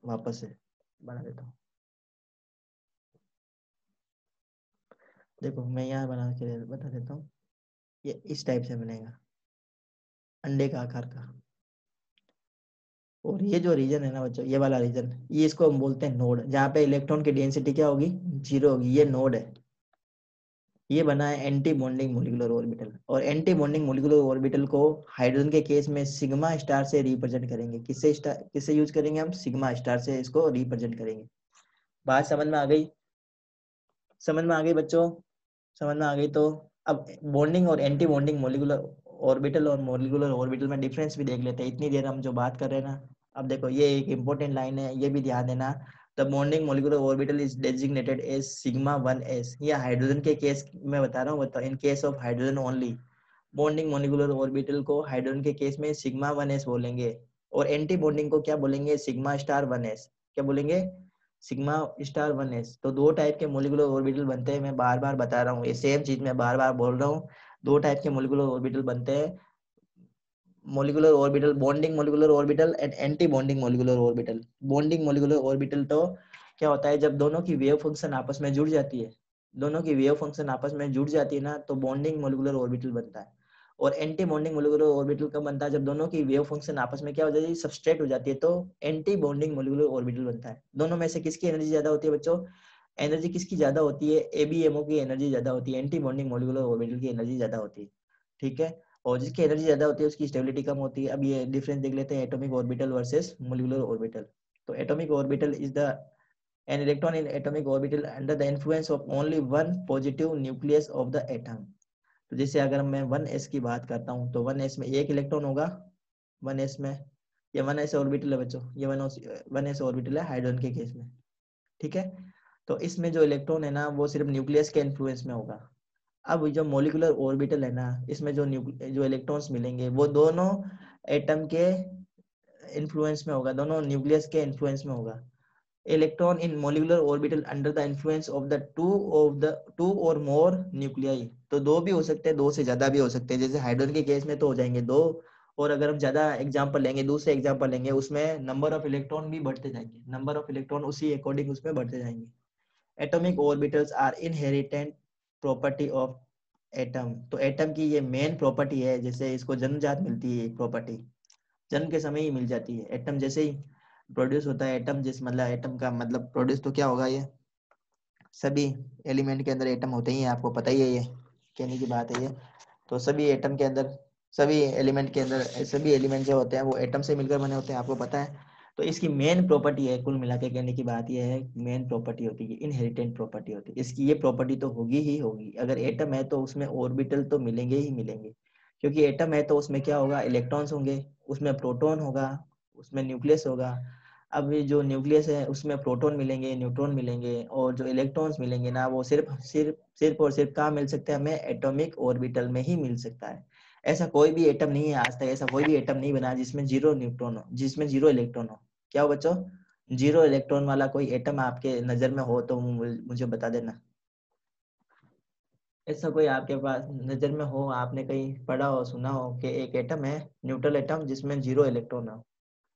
वापस से बना देता हूँ। देखो मैं यहाँ बना के बता देता हूँ, ये इस टाइप से बनेगा, अंडे का आकार का। और ये जो रीजन है ना बच्चों, ये वाला रीजन, ये इसको हम बोलते हैं नोड, जहाँ पे इलेक्ट्रॉन की डेंसिटी क्या होगी, जीरो होगी, ये नोड है। ये बना है एंटी बॉन्डिंग मोलिकुलर ऑर्बिटल, और एंटी बॉन्डिंग मोलिकुलर ऑर्बिटल को हाइड्रोजन के केस में सिग्मा स्टार से रिप्रेजेंट करेंगे। किससे स्टार, किससे यूज करेंगे हम, सिग्मा स्टार से इसको रिप्रेजेंट करेंगे। बात समझ में आ गई? समझ में आ गई बच्चों? समझ में आ गई तो अब बॉन्डिंग और एंटी बॉन्डिंग मोलिकुलर ऑर्बिटल और मोलिकुलर ऑर्बिटल में डिफरेंस भी देख लेते हैं, इतनी देर हम जो बात कर रहे हैं ना। अब देखो ये एक इंपॉर्टेंट लाइन है, ये भी ध्यान देना। The bonding molecular orbital is designated as sigma 1s। ये हाइड्रोजन के केस में बता रहा हूँ, बताओ in case of hydrogen only. Bonding molecular orbital को हाइड्रोजन के केस में सिग्मा 1s बोलेंगे, और एंटी बॉन्डिंग को क्या बोलेंगे, सिग्मा स्टार 1s। क्या बोलेंगे, सिग्मा स्टार 1s। तो दो टाइप के मोलिकुलर ऑर्बिटल बनते हैं, मैं बार बार बता रहा हूँ, ये सेम चीज मैं बार बार बोल रहा हूँ। दो टाइप के मोलिकुलर ऑर्बिटल बनते हैं, molecular orbital, bonding molecular orbital and anti bonding molecular orbital. Bonding molecular orbital तो क्या होता है, जब दोनों की वेव फंक्शन आपस में जुड़ जाती है, दोनों की वेव फंक्शन आपस में जुड़ जाती है ना, तो बॉन्डिंग मोलिकुलर ऑर्बिटल बनता है। और एंटी बॉन्डिंग मोलिकुलर ऑर्बिटल कब बनता है, जब दोनों की वेव फंक्शन आपस में क्या हो जाती है, सबस्ट्रेट हो जाती है, तो एंटी बॉन्डिंग मोलिकुलर ऑर्बिटल बनता है। दोनों में से किसकी एनर्जी ज्यादा होती है बच्चों, एनर्जी किसकी ज्यादा होती है, एबीएमओ की एनर्जी ज्यादा होती है, एंटी बॉन्डिंग मोलिकुलर ऑर्बिटल की एनर्जी ज्यादा होती है। ठीक है, और जिसकी एनर्जी ज्यादा होती है उसकी स्टेबिलिटी कम होती है। अब ये डिफरेंस देख लेते हैं, atomic orbital versus molecular orbital. तो atomic orbital is the an electron in atomic orbital under the influence of only one positive nucleus of the atom. तो जैसे अगर मैं 1s की बात करता हूँ तो 1s में एक इलेक्ट्रॉन होगा 1s में, ये 1s ऑर्बिटल है बच्चों, ये 1s ऑर्बिटल है हाइड्रोजन के केस में, ठीक है। तो इसमें जो इलेक्ट्रॉन है ना वो सिर्फ न्यूक्लियस के इन्फ्लुएंस में होगा। अब जो मोलिकुलर ऑर्बिटल है ना, इसमें जो इलेक्ट्रॉन्स मिलेंगे वो दोनों एटम के इन्फ्लुएंस में होगा, दोनों न्यूक्लियस के इन्फ्लुएंस में होगा। Electron in molecular orbital under the influence of the two और मोर न्यूक्लियाई। तो दो भी हो सकते हैं, दो से ज्यादा भी हो सकते हैं, जैसे हाइड्रोजन के केस में तो हो जाएंगे दो, और अगर हम ज्यादा एग्जांपल लेंगे, दूसरे एग्जांपल लेंगे, उसमें नंबर ऑफ इलेक्ट्रॉन भी बढ़ते जाएंगे, नंबर ऑफ इलेक्ट्रॉन उसी अकॉर्डिंग उसमें बढ़ते जाएंगे। Atomic orbitals are inherent property of atom. तो एटम की ये मेन प्रॉपर्टी है, जैसे इसको जन्मजात मिलती है प्रॉपर्टी, जन्म के समय ही मिल जाती है। एटम जैसे ही प्रोड्यूस होता है, एटम जिस मतलब एटम का मतलब प्रोड्यूस तो क्या होगा, ये सभी एलिमेंट के अंदर एटम होते ही हैं, आपको पता ही है, ये कहने की बात है ये। तो सभी एटम के अंदर, सभी एलिमेंट के अंदर, सभी एलिमेंट जो होते हैं वो एटम से मिलकर बने होते हैं, आपको पता है। तो इसकी मेन प्रॉपर्टी है, कुल मिला के कहने की बात यह है, मेन प्रॉपर्टी होती है, इनहेरिटेंट प्रॉपर्टी होती है इसकी। ये प्रॉपर्टी तो होगी ही होगी, अगर एटम है तो उसमें ऑर्बिटल तो मिलेंगे ही मिलेंगे, क्योंकि एटम है तो उसमें क्या होगा, इलेक्ट्रॉन्स होंगे, उसमें प्रोटॉन होगा, उसमें न्यूक्लियस होगा। अब ये जो न्यूक्लियस है उसमें प्रोटॉन मिलेंगे, न्यूट्रॉन मिलेंगे, और जो इलेक्ट्रॉन्स मिलेंगे ना वो सिर्फ सिर्फ सिर्फ और सिर्फ कहाँ मिल सकते हैं, हमें एटॉमिक ऑर्बिटल में ही मिल सकता है। ऐसा कोई भी एटम नहीं है आज तक, ऐसा कोई भी एटम नहीं बना जिसमें जीरो न्यूट्रॉन हो, जिसमें जीरो इलेक्ट्रॉन हो। क्या हो बच्चों, जीरो इलेक्ट्रॉन वाला कोई एटम आपके नजर में हो तो मुझे बता देना। ऐसा कोई आपके पास नजर में हो, आपने कहीं पढ़ा हो, सुना हो कि एक एटम है न्यूट्रल एटम जिसमें जीरो इलेक्ट्रॉन हो?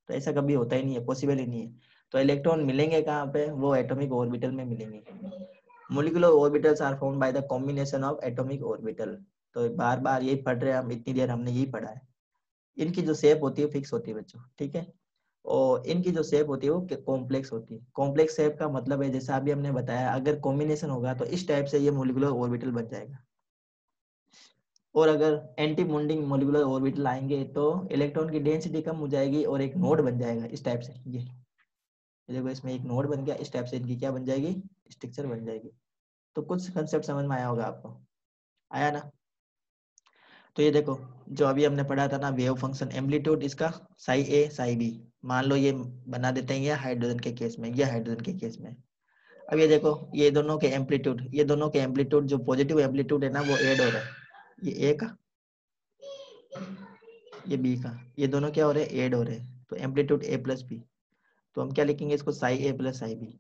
तो ऐसा कभी होता ही नहीं है, पॉसिबल ही नहीं है। तो इलेक्ट्रॉन मिलेंगे कहाँ पे, वो एटॉमिक ऑर्बिटल में मिलेंगे। Molecular orbitals are formed by the combination of atomic orbital. तो बार बार यही पढ़ रहे हैं हम, इतनी देर हमने यही पढ़ा है। इनकी जो शेप होती है फिक्स होती है बच्चों, ठीक है। और इनकी जो शेप होती है वो कॉम्प्लेक्स होती है। कॉम्प्लेक्स शेप का मतलब है, जैसा अभी हमने बताया, अगर कॉम्बिनेशन होगा तो इस टाइप से ये मोलिकुलर ऑर्बिटल बन जाएगा। और अगर एंटी बॉन्डिंग मोलिकुलर ऑर्बिटल आएंगे तो इलेक्ट्रॉन की डेंसिटी कम हो जाएगी और एक नोड बन जाएगा इस टाइप से। ये देखो, इसमें एक नोड बन गया, इस टाइप से इनकी क्या बन जाएगी, स्ट्रक्चर बन जाएगी। तो कुछ कंसेप्ट समझ में आया होगा आपको, आया ना। तो ये देखो, जो अभी हमने पढ़ा था ना वेव फंक्शन, एम्पलीट्यूड इसका साई ए साई बी, मान लो ये बना देते हैं, ये हाइड्रोजन के केस में, ये हाइड्रोजन के केस में। अब ये देखो, ये दोनों के एम्पलीट्यूड, ये दोनों के एम्पलीट्यूड, जो पॉजिटिव एम्पलीट्यूड है ना वो ऐड हो रहा है, ये ए का, ये बी का, ये दोनों क्या हो रहे हैं, ऐड हो रहे हैं, तो एम्पलीट्यूड ए प्लस बी। तो हम क्या लिखेंगे इसको, Sai a plus psi B.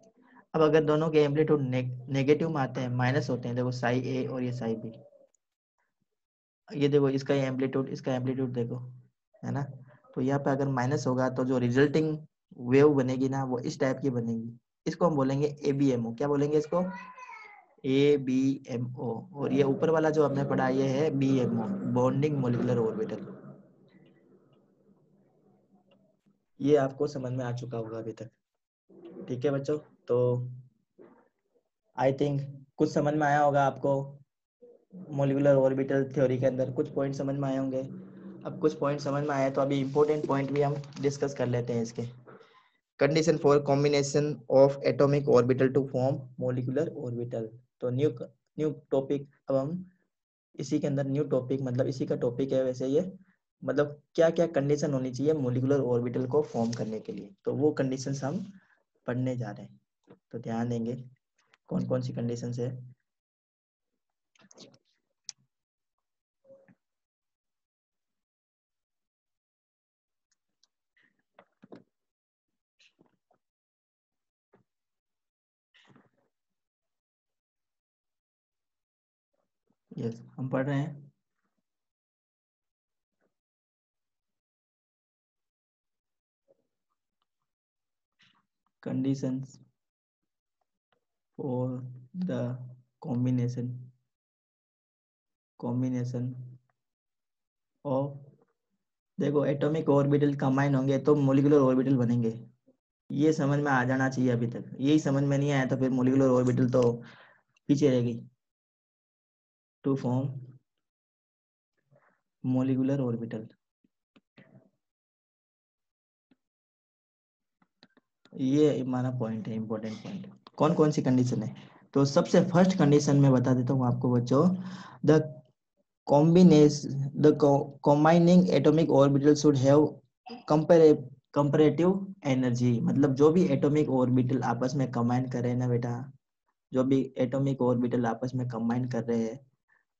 अब अगर दोनों के एम्पलीट्यूड नेगेटिव में आते हैं, माइनस होते हैं, देखो साई ए और ये साई बी, ये देखो इसका एम्पलीट्यूड, इसका एम्पलीट्यूड देखो, है ना। तो यहाँ पे अगर माइनस होगा तो जो रिजल्टिंग वेव बनेगी ना वो इस टाइप की बनेगी। इसको हम बोलेंगे ए बी एम ओ। क्या बोलेंगे इसको, ए बी एम ओ। और ये ऊपर वाला जो हमने पढ़ा ये है B M O, bonding molecular orbital. ये आपको समझ में आ चुका होगा अभी तक, ठीक है बच्चों। तो आई थिंक कुछ समझ में आया होगा आपको, मोलिकुलर ऑर्बिटल थ्योरी के अंदर कुछ पॉइंट समझ में आए होंगे। अब कुछ पॉइंट समझ में आए तो अभी इंपॉर्टेंट पॉइंट भी हम डिस्कस कर लेते हैं इसके। Condition for combination of atomic orbital to form molecular orbital. तो न्यू न्यू टॉपिक, अब हम इसी के अंदर न्यू टॉपिक, मतलब इसी का टॉपिक है वैसे ये, मतलब क्या क्या कंडीशन होनी चाहिए मोलिकुलर ऑर्बिटल को फॉर्म करने के लिए, तो वो कंडीशंस हम पढ़ने जा रहे हैं। तो ध्यान देंगे कौन कौन सी कंडीशंस है। यस, हम पढ़ रहे हैं। Conditions for the combination of, देखो एटॉमिक ऑर्बिटल कंबाइन होंगे तो मोलिकुलर ऑर्बिटल बनेंगे, ये समझ में आ जाना चाहिए। अभी तक यही समझ में नहीं आया तो फिर मोलिकुलर ऑर्बिटल तो पीछे रहेगी। टू फॉर्म मोलिकुलर ऑर्बिटल, ये हमारा पॉइंट है, इंपॉर्टेंट पॉइंट। कौन कौन सी कंडीशन है? तो सबसे फर्स्ट कंडीशन में बता देता हूँ आपको बच्चों, the combination the combining atomic orbital should have comparative energy. मतलब जो भी एटॉमिक ऑर्बिटल आपस में कंबाइन कर रहे हैं ना बेटा, जो भी एटॉमिक ऑर्बिटल आपस में कंबाइन कर रहे हैं,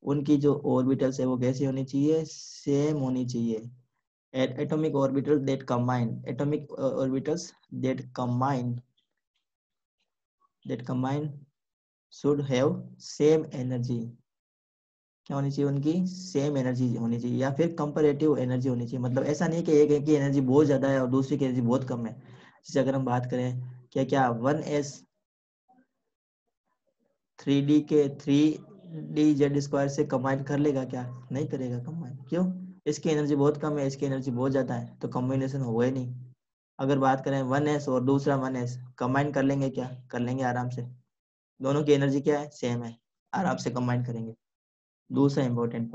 उनकी जो ऑर्बिटल्स है वो कैसी होनी चाहिए? सेम होनी चाहिए। atomic orbitals that combine atomic orbitals that combine should have same energy। क्या होनी चाहिए? उनकी सेम एनर्जी होनी चाहिए, या फिर कंपैरेटिव एनर्जी होनी चाहिए। मतलब ऐसा नहीं कि एक की एनर्जी बहुत ज्यादा है और दूसरी की एनर्जी बहुत कम है। जैसे अगर हम बात करें, क्या क्या 1s 3d के 3d z² से कंबाइन कर लेगा? क्या नहीं करेगा कंबाइन। क्यों? इसकी एनर्जी बहुत कम है, इसकी एनर्जी बहुत ज्यादा है, तो कॉम्बिनेशन होगा ही नहीं। अगर बात करें 1s और दूसरा 1s, कंबाइन कर लेंगे? क्या कर लेंगे आराम से, दोनों की एनर्जी क्या है? सेम है, आराम से कंबाइन करेंगे। दूसरा इंपॉर्टेंट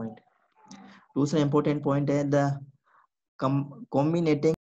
पॉइंट है द कॉम्बिनेटिंग